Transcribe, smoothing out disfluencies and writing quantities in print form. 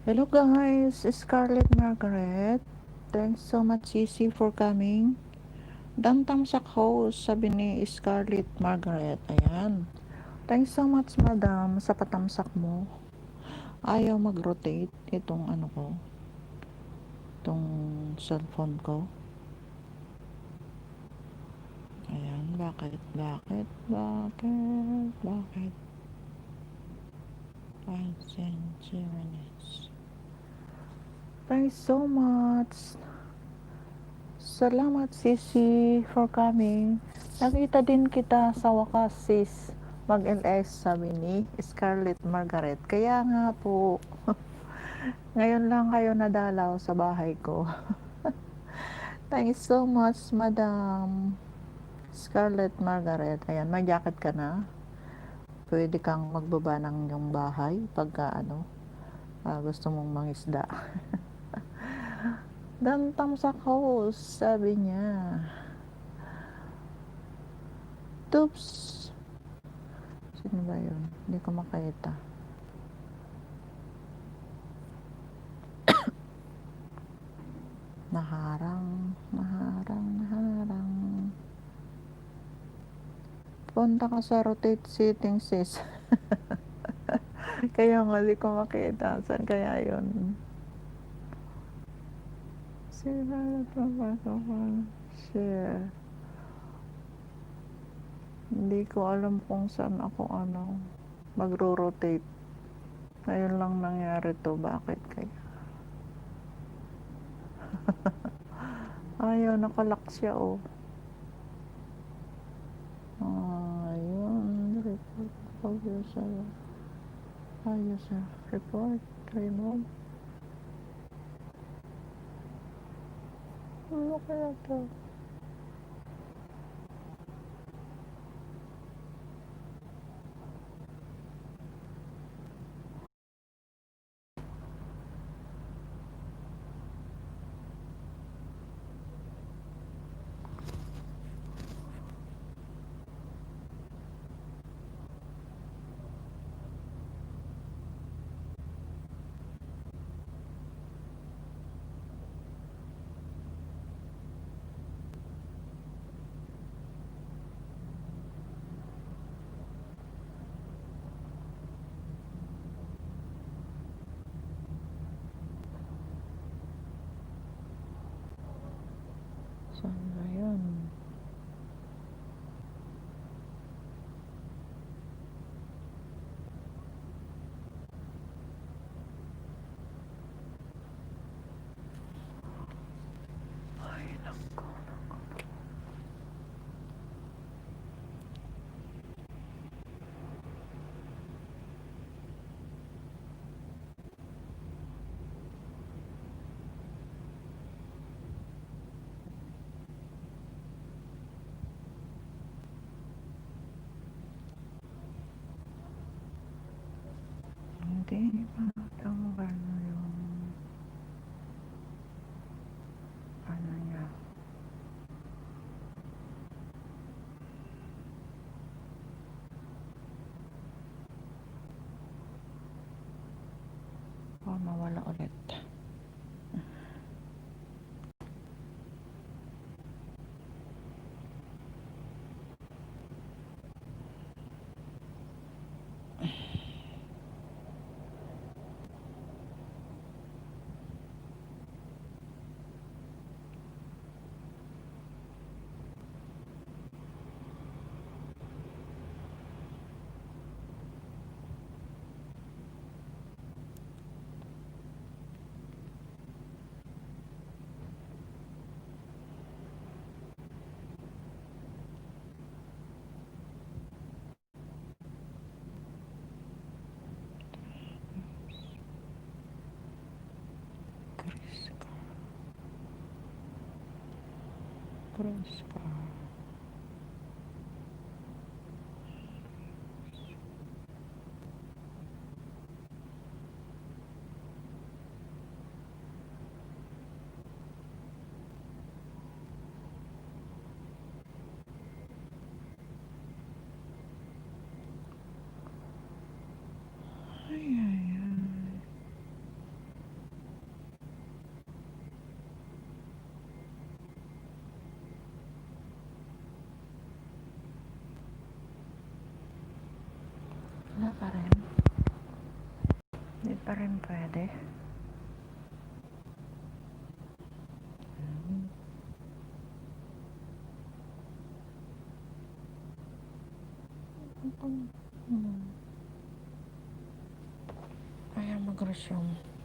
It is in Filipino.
Hello guys, Scarlett Margaret. Thanks so much Sisi for coming. Tamsak host, sabi ni Scarlett Margaret. Ayan. Thanks so much madam sa patamsak mo. Ayaw mag-rotate itong ano ko, itong cellphone ko. Ayan, bakit? Sincerity. Thanks so much. Salamat Sisi for coming. Nakita din kita sa wakas sis. Mag-LS sabi ni Scarlett Margaret. Kaya nga po, ngayon lang kayo nadalaw sa bahay ko. Thanks so much Madam Scarlett Margaret. Ayan, may jacket ka na. Pwede kang magbaba ng iyong bahay pagka gusto mong mangisda. Dantam sa host, sabi niya. Toops. Sino ba yun? Hindi ko makita. Naharang. Punta ka sa rotate setting sis. Kaya nga di ko makita. Saan kaya yun? Share. Hindi ko alam kung saan ako magro-rotate. Ngayon lang nangyari to. Bakit kaya? Ayaw, nakalak siya oh. Ayun. Report of user. User. Report. Remove. Ano kaya to? Saan ba yun? Ay, naku. Hindi pa tanggal yung niya. Mawala ulit. Pwede. Hmm. Kaya mag-resume.